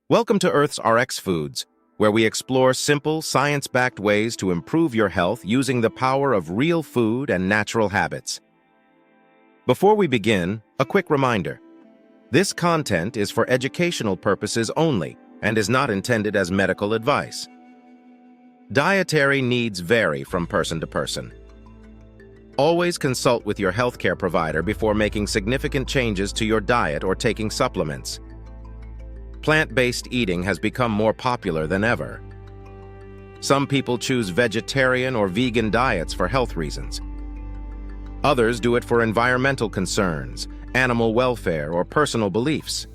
Welcome to Earth's RX Foods, where we explore simple, science-backed ways to improve your health using the power of real food and natural habits. Before we begin, a quick reminder. This content is for educational purposes only and is not intended as medical advice. Dietary needs vary from person to person. Always consult with your healthcare provider before making significant changes to your diet or taking supplements. Plant-based eating has become more popular than ever. Some people choose vegetarian or vegan diets for health reasons. Others do it for environmental concerns, animal welfare, or personal beliefs.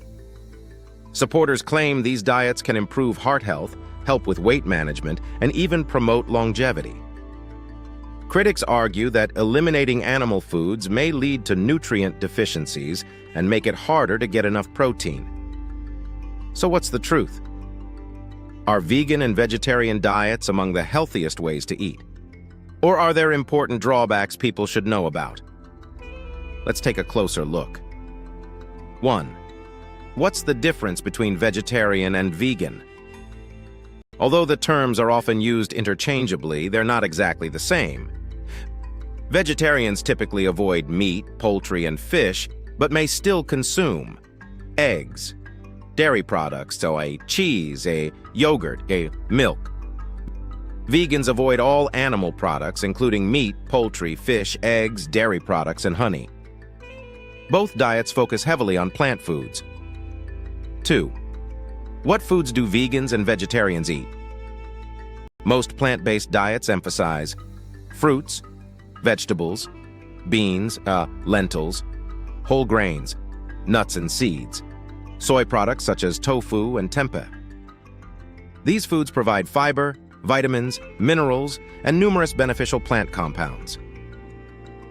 Supporters claim these diets can improve heart health, help with weight management, and even promote longevity. Critics argue that eliminating animal foods may lead to nutrient deficiencies and make it harder to get enough protein. So what's the truth? Are vegan and vegetarian diets among the healthiest ways to eat? Or are there important drawbacks people should know about? Let's take a closer look. 1. What's the difference between vegetarian and vegan? Although the terms are often used interchangeably, they're not exactly the same. Vegetarians typically avoid meat, poultry, and fish, but may still consume eggs, dairy products, so a cheese, a yogurt, a milk. Vegans avoid all animal products, including meat, poultry, fish, eggs, dairy products, and honey. Both diets focus heavily on plant foods. 2. What foods do vegans and vegetarians eat? Most plant-based diets emphasize fruits, vegetables, beans, lentils, whole grains, nuts and seeds, soy products such as tofu and tempeh. These foods provide fiber, vitamins, minerals, and numerous beneficial plant compounds.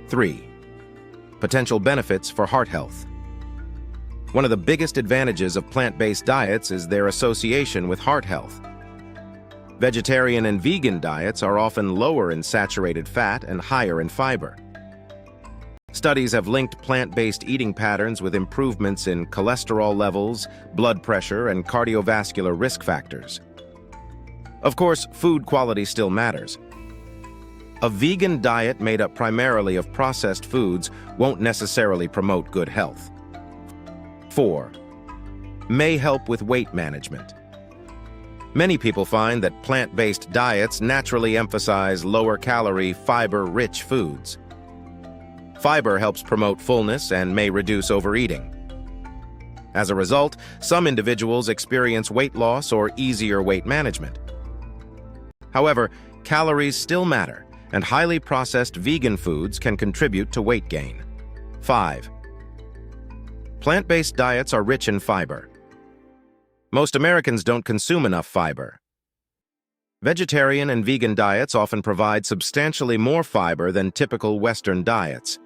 3. Potential benefits for heart health. One of the biggest advantages of plant-based diets is their association with heart health. Vegetarian and vegan diets are often lower in saturated fat and higher in fiber. Studies have linked plant-based eating patterns with improvements in cholesterol levels, blood pressure, and cardiovascular risk factors. Of course, food quality still matters. A vegan diet made up primarily of processed foods won't necessarily promote good health. 4. May help with weight management. Many people find that plant-based diets naturally emphasize lower-calorie, fiber-rich foods. Fiber helps promote fullness and may reduce overeating. As a result, some individuals experience weight loss or easier weight management. However, calories still matter, and highly processed vegan foods can contribute to weight gain. 5. Plant-based diets are rich in fiber. Most Americans don't consume enough fiber. Vegetarian and vegan diets often provide substantially more fiber than typical Western diets.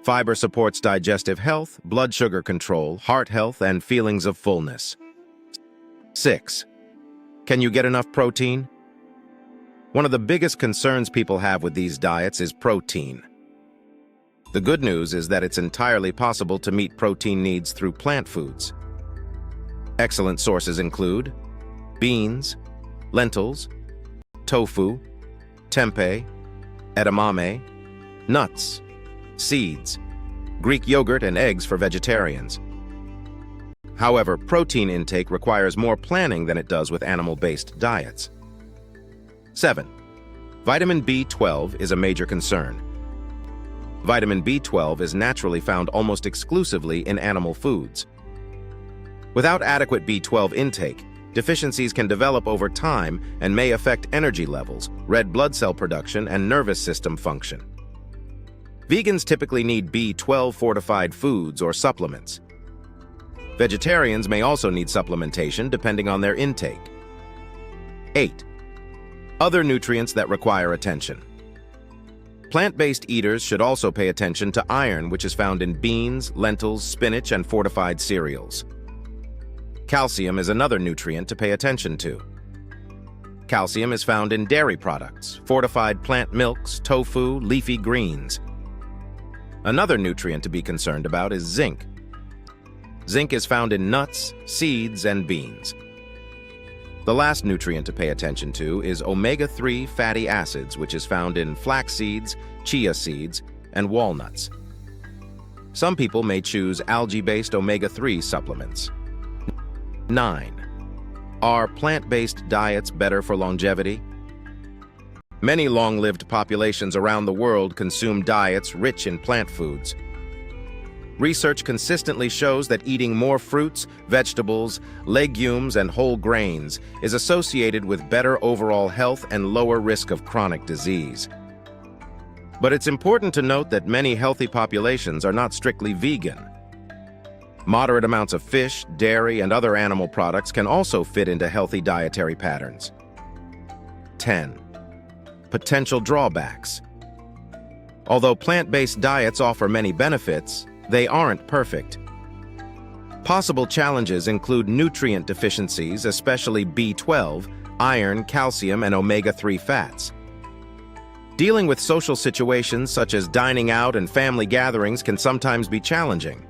Fiber supports digestive health, blood sugar control, heart health, and feelings of fullness. 6. Can you get enough protein? One of the biggest concerns people have with these diets is protein. The good news is that it's entirely possible to meet protein needs through plant foods. Excellent sources include beans, lentils, tofu, tempeh, edamame, nuts, seeds, Greek yogurt, and eggs for vegetarians. However, protein intake requires more planning than it does with animal-based diets. 7. Vitamin B12 is a major concern. Vitamin B12 is naturally found almost exclusively in animal foods. Without adequate B12 intake, deficiencies can develop over time and may affect energy levels, red blood cell production, and nervous system function. Vegans typically need B12-fortified foods or supplements. Vegetarians may also need supplementation depending on their intake. 8. Other nutrients that require attention. Plant-based eaters should also pay attention to iron, which is found in beans, lentils, spinach, and fortified cereals. Calcium is another nutrient to pay attention to. Calcium is found in dairy products, fortified plant milks, tofu, leafy greens. Another nutrient to be concerned about is zinc. Zinc is found in nuts, seeds, and beans. The last nutrient to pay attention to is omega-3 fatty acids, which is found in flax seeds, chia seeds, and walnuts. Some people may choose algae-based omega-3 supplements. 9. Are plant-based diets better for longevity? Many long-lived populations around the world consume diets rich in plant foods. Research consistently shows that eating more fruits, vegetables, legumes, and whole grains is associated with better overall health and lower risk of chronic disease. But it's important to note that many healthy populations are not strictly vegan. Moderate amounts of fish, dairy, and other animal products can also fit into healthy dietary patterns. 10. Potential drawbacks. Although plant-based diets offer many benefits, they aren't perfect. Possible challenges include nutrient deficiencies, especially B12, iron, calcium, and omega-3 fats. Dealing with social situations such as dining out and family gatherings can sometimes be challenging.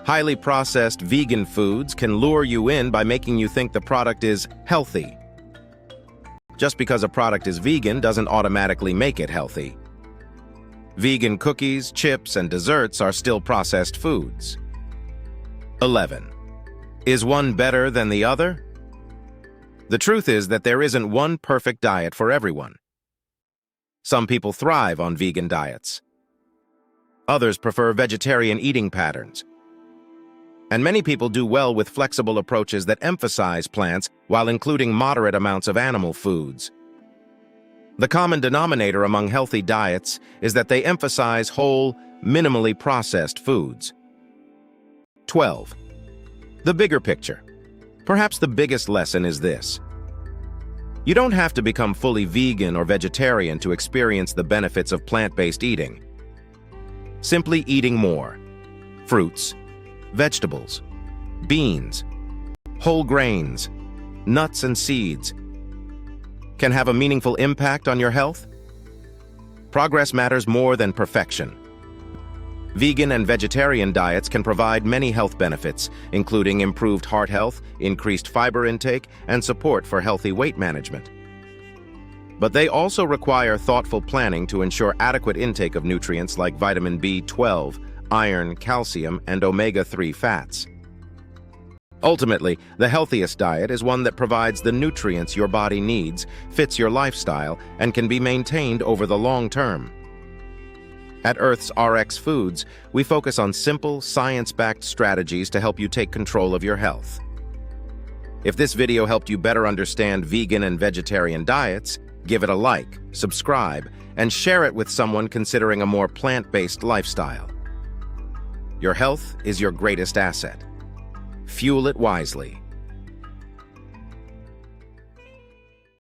Highly processed vegan foods can lure you in by making you think the product is healthy. Just because a product is vegan doesn't automatically make it healthy. Vegan cookies, chips, and desserts are still processed foods. 11. Is one better than the other? The truth is that there isn't one perfect diet for everyone. Some people thrive on vegan diets. Others prefer vegetarian eating patterns. And many people do well with flexible approaches that emphasize plants while including moderate amounts of animal foods. The common denominator among healthy diets is that they emphasize whole, minimally processed foods. 12. The bigger picture. Perhaps the biggest lesson is this. You don't have to become fully vegan or vegetarian to experience the benefits of plant-based eating. Simply eating more fruits, vegetables, beans, whole grains, nuts, and seeds can have a meaningful impact on your health. Progress matters more than perfection. Vegan and vegetarian diets can provide many health benefits, including improved heart health, increased fiber intake, and support for healthy weight management. But they also require thoughtful planning to ensure adequate intake of nutrients like vitamin B12, iron, calcium, and omega-3 fats. Ultimately, the healthiest diet is one that provides the nutrients your body needs, fits your lifestyle, and can be maintained over the long term. At Earth's RX Foods, we focus on simple, science-backed strategies to help you take control of your health. If this video helped you better understand vegan and vegetarian diets, give it a like, subscribe, and share it with someone considering a more plant-based lifestyle. Your health is your greatest asset. Fuel it wisely.